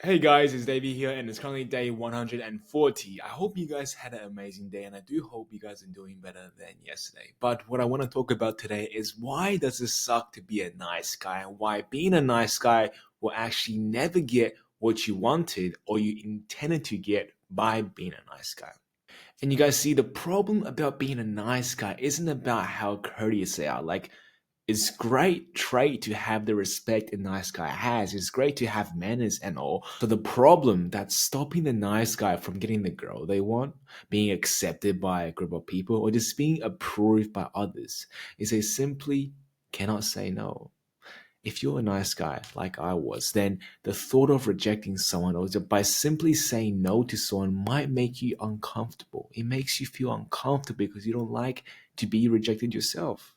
Hey guys, it's Davey here, and it's currently day 140. I hope you guys had an amazing day, and I do hope you guys are doing better than yesterday. But what I want to talk about today is why does it suck to be a nice guy, and why being a nice guy will actually never get what you wanted or you intended to get by being a nice guy. And you guys see, the problem about being a nice guy isn't about how courteous they are. Like, it's great trait to have the respect a nice guy has. It's great to have manners and all. So the problem that's stopping the nice guy from getting the girl they want, being accepted by a group of people, or just being approved by others is they simply cannot say no. If you're a nice guy like I was, then the thought of rejecting someone or by simply saying no to someone might make you uncomfortable. It makes you feel uncomfortable because you don't like to be rejected yourself,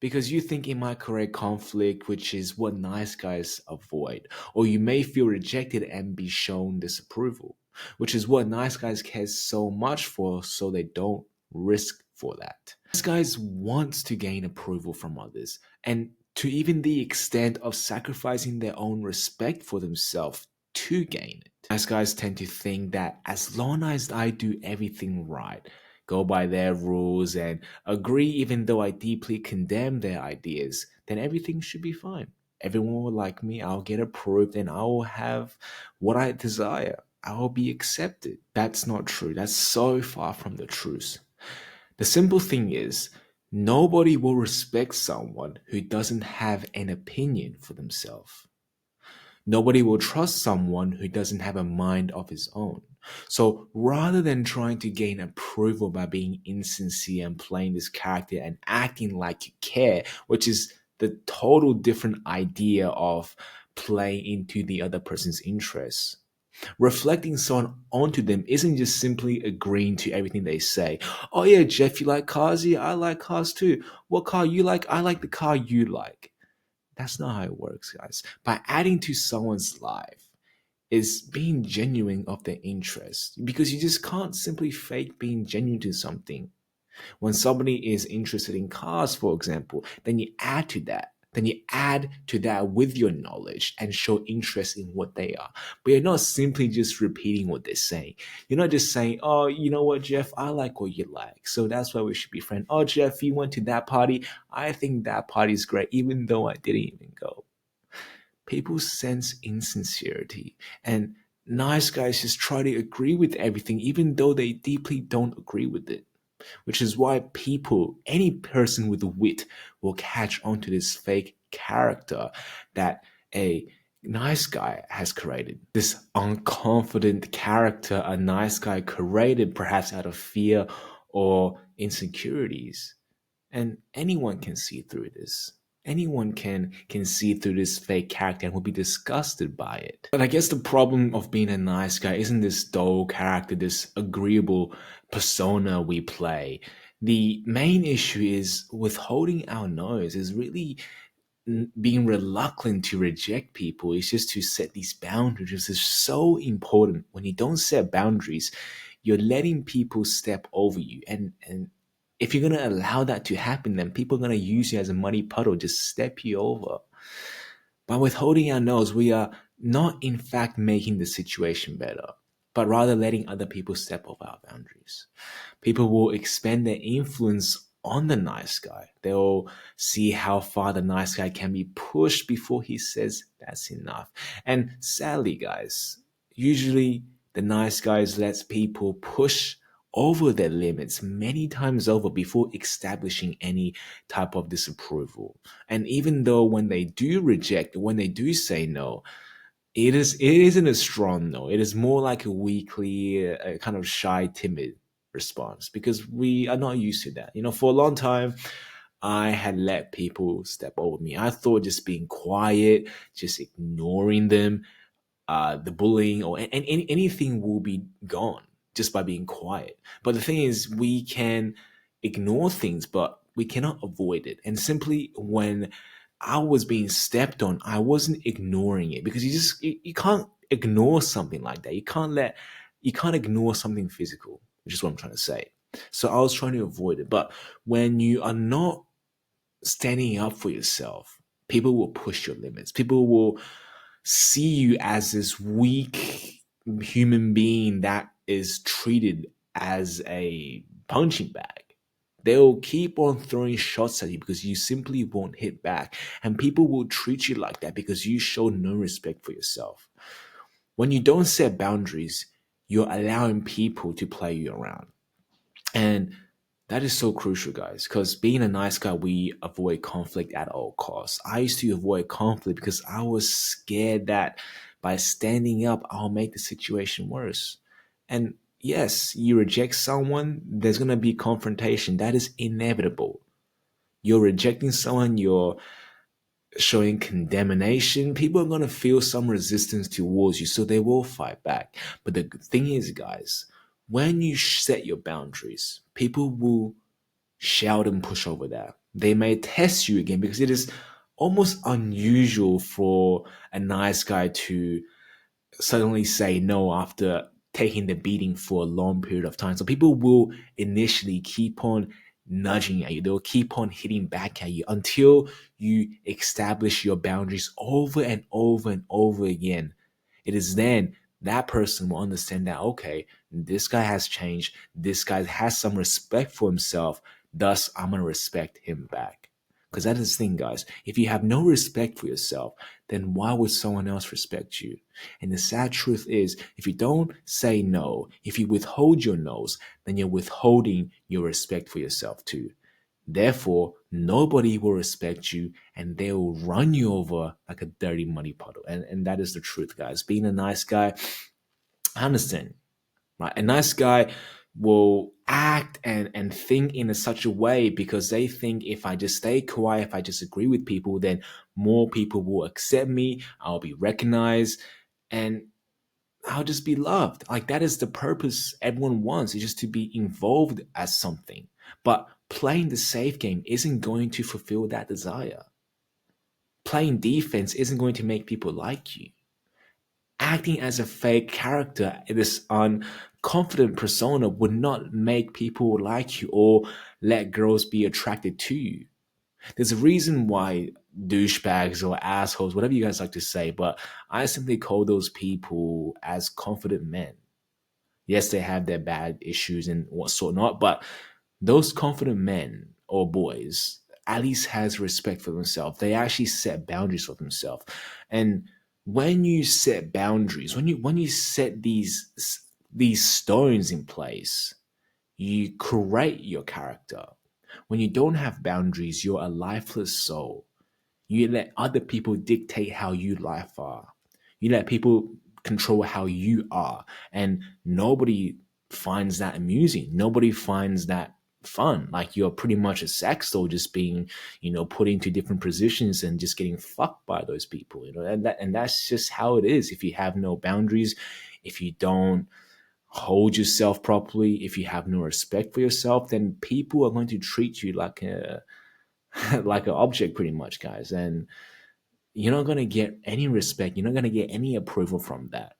because you think it might create conflict, which is what nice guys avoid. Or you may feel rejected and be shown disapproval, which is what nice guys care so much for, so they don't risk for that. Nice guys want to gain approval from others, and to even the extent of sacrificing their own respect for themselves to gain it. Nice guys tend to think that as long as I do everything right, go by their rules, and agree even though I deeply condemn their ideas, then everything should be fine. Everyone will like me, I'll get approved, and I will have what I desire. I will be accepted. That's not true. That's so far from the truth. The simple thing is, nobody will respect someone who doesn't have an opinion for themselves. Nobody will trust someone who doesn't have a mind of his own. So rather than trying to gain approval by being insincere and playing this character and acting like you care, which is the total different idea of playing into the other person's interests. Reflecting someone onto them isn't just simply agreeing to everything they say. Oh yeah, Jeff, you like cars? Yeah, I like cars too. What car you like? I like the car you like. That's not how it works, guys. By adding to someone's life is being genuine of their interest, because you just can't simply fake being genuine to something. When somebody is interested in cars, for example, then you add to that. Then you add to that with your knowledge and show interest in what they are. But you're not simply just repeating what they're saying. You're not just saying, oh, you know what, Jeff, I like what you like, so that's why we should be friends. Oh, Jeff, you went to that party. I think that party is great, even though I didn't even go. People sense insincerity, and nice guys just try to agree with everything, even though they deeply don't agree with it, which is why people, any person with wit, will catch on to this fake character that a nice guy has created. This unconfident character a nice guy created, perhaps out of fear or insecurities. And anyone can see through this. Anyone can see through this fake character and will be disgusted by it. But I guess the problem of being a nice guy isn't this dull character, this agreeable persona we play. The main issue is withholding our nose, is really being reluctant to reject people. It's just to set these boundaries. This is so important. When you don't set boundaries, you're letting people step over you, and if you're going to allow that to happen, then people are going to use you as a muddy puddle, just step you over. By withholding our nose, we are not in fact making the situation better, but rather letting other people step over our boundaries. People will expand their influence on the nice guy. They'll see how far the nice guy can be pushed before he says that's enough. And sadly, guys, usually the nice guys lets people push over their limits many times over before establishing any type of disapproval. And even though when they do reject, when they do say no, it isn't a strong no. It is more like a weakly, kind of shy, timid response, because we are not used to that. For a long time, I had let people step over me. I thought just being quiet, just ignoring them, the bullying or anything will be gone just by being quiet. But the thing is, we can ignore things, but we cannot avoid it. And simply when I was being stepped on, I wasn't ignoring it, because you can't ignore something like that. You can't ignore something physical, which is what I'm trying to say. So I was trying to avoid it. But when you are not standing up for yourself, people will push your limits. People will see you as this weak human being that is treated as a punching bag. They'll keep on throwing shots at you because you simply won't hit back. And people will treat you like that because you show no respect for yourself. When you don't set boundaries, you're allowing people to play you around. And that is so crucial, guys, because being a nice guy, we avoid conflict at all costs. I used to avoid conflict because I was scared that by standing up, I'll make the situation worse. And yes, you reject someone, there's going to be confrontation. That is inevitable. You're rejecting someone, you're showing condemnation. People are going to feel some resistance towards you, so they will fight back. But the thing is, guys, when you set your boundaries, people will shout and push over that. They may test you again because it is almost unusual for a nice guy to suddenly say no after taking the beating for a long period of time. So people will initially keep on nudging at you. They'll keep on hitting back at you until you establish your boundaries over and over and over again. It is then that person will understand that, okay, this guy has changed. This guy has some respect for himself. Thus, I'm going to respect him back. Because that is the thing, guys. If you have no respect for yourself, then why would someone else respect you? And the sad truth is, if you don't say no, if you withhold your no's, then you're withholding your respect for yourself too. Therefore, nobody will respect you and they will run you over like a dirty muddy puddle. And that is the truth, guys. Being a nice guy, I understand. Right? A nice guy will act and think in such a way because they think if I just stay quiet, if I just agree with people, then more people will accept me, I'll be recognized, and I'll just be loved. Like that is the purpose everyone wants, is just to be involved as something. But playing the safe game isn't going to fulfill that desire. Playing defense isn't going to make people like you. Acting as a fake character, this unconfident persona would not make people like you or let girls be attracted to you. There's a reason why douchebags or assholes, whatever you guys like to say, but I simply call those people as confident men. Yes, they have their bad issues and what sort not, but those confident men or boys at least has respect for themselves. They actually set boundaries for themselves. And when you set boundaries, when you set these stones in place, you create your character. When you don't have boundaries, you're a lifeless soul. You let other people dictate how you life are. You let people control how you are. And nobody finds that amusing. Nobody finds that fun. Like you're pretty much a sex doll just being, put into different positions and just getting fucked by those people. And that's just how it is. If you have no boundaries, if you don't hold yourself properly, if you have no respect for yourself, then people are going to treat you like a like an object pretty much, guys. And you're not going to get any respect. You're not going to get any approval from that.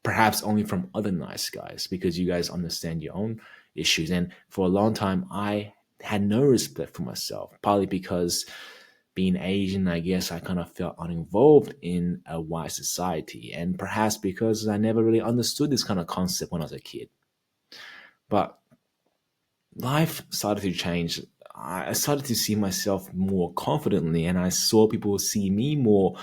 Perhaps only from other nice guys because you guys understand your own issues. And for a long time, I had no respect for myself, probably because being Asian, I guess I kind of felt uninvolved in a wide society. And perhaps because I never really understood this kind of concept when I was a kid. But life started to change. I started to see myself more confidently, and I saw people see me more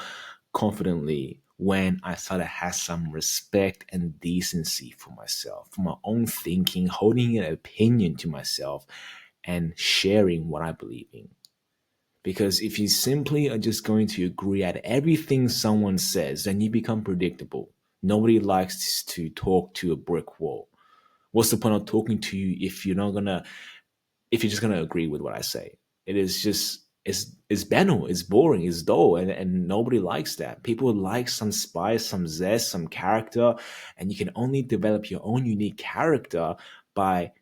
confidently when I started to have some respect and decency for myself, for my own thinking, holding an opinion to myself, and sharing what I believe in. Because if you simply are just going to agree at everything someone says, then you become predictable. Nobody likes to talk to a brick wall. What's the point of talking to you if you're just gonna agree with what I say? It is just it's banal, it's boring, it's dull, and nobody likes that. People like some spice, some zest, some character, and you can only develop your own unique character by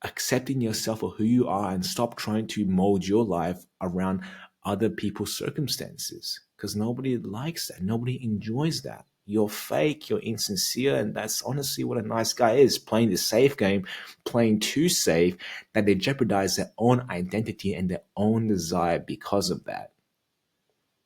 accepting yourself for who you are and stop trying to mold your life around other people's circumstances. Because nobody likes that. Nobody enjoys that. You're fake, you're insincere, and that's honestly what a nice guy is, playing the safe game, playing too safe, that they jeopardize their own identity and their own desire because of that.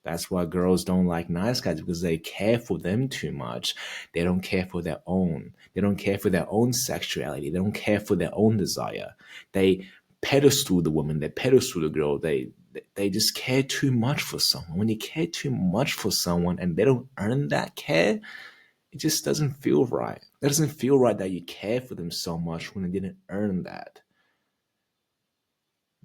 That's why girls don't like nice guys, because they care for them too much. They don't care for their own. They don't care for their own sexuality. They don't care for their own desire. They pedestal the woman. They pedestal the girl. They just care too much for someone. When you care too much for someone and they don't earn that care, it just doesn't feel right. It doesn't feel right that you care for them so much when they didn't earn that.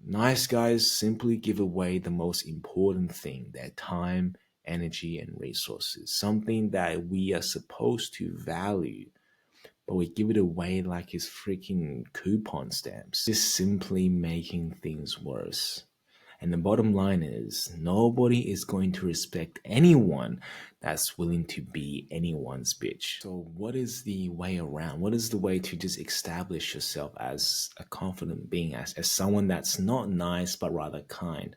Nice guys simply give away the most important thing, their time, energy, and resources. Something that we are supposed to value, but we give it away like it's freaking coupon stamps. Just simply making things worse. And the bottom line is, nobody is going to respect anyone that's willing to be anyone's bitch. So, what is the way around? What is the way to just establish yourself as a confident being, as someone that's not nice but rather kind?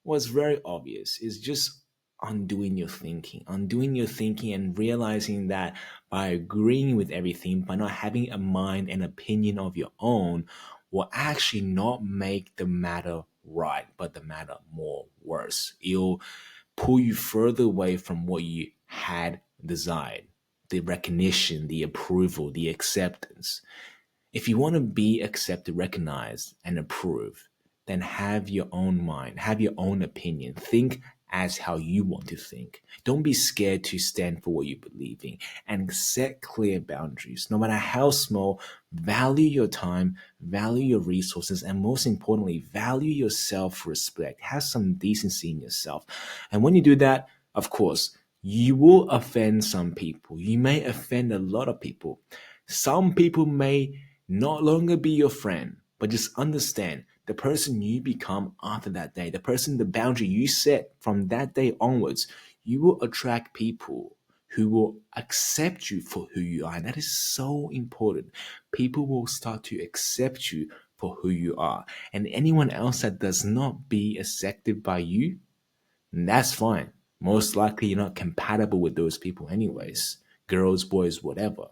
What's very obvious is just undoing your thinking and realizing that by agreeing with everything, by not having a mind and opinion of your own, will actually not make the matter right, but the matter more worse. It'll pull you further away from what you had desired, the recognition, the approval, the acceptance. If you want to be accepted, recognized, and approved, then have your own mind, have your own opinion. Think as how you want to think. Don't be scared to stand for what you believe in and set clear boundaries. No matter how small, value your time, value your resources, and most importantly, value your self respect. Have some decency in yourself. And when you do that, of course, you will offend some people. You may offend a lot of people. Some people may no longer be your friend, but just understand the person you become after that day, the boundary you set from that day onwards, you will attract people who will accept you for who you are. And that is so important. People will start to accept you for who you are. And anyone else that does not be accepted by you, that's fine. Most likely you're not compatible with those people anyways. Girls, boys, whatever.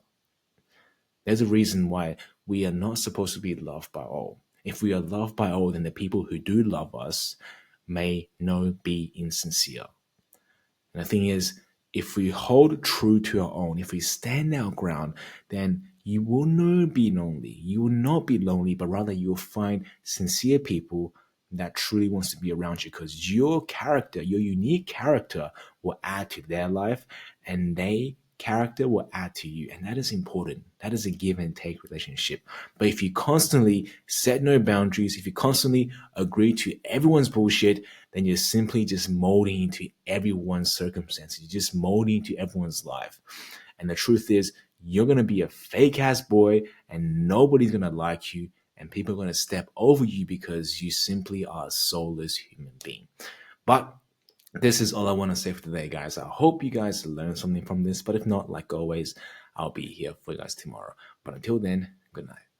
There's a reason why we are not supposed to be loved by all. If we are loved by all, then the people who do love us may not be insincere. And the thing is, if we hold true to our own, if we stand our ground, then you will not be lonely. You will not be lonely, but rather you'll find sincere people that truly wants to be around you, because your character, your unique character will add to their life, and they character will add to you. And that is important. That is a give and take relationship. But if you constantly set no boundaries, if you constantly agree to everyone's bullshit, then you're simply just molding into everyone's circumstances. You're just molding into everyone's life. And the truth is, you're going to be a fake ass boy and nobody's going to like you. And people are going to step over you because you simply are a soulless human being. But this is all I want to say for today, guys. I hope you guys learned something from this. But if not, like always, I'll be here for you guys tomorrow. But until then, good night.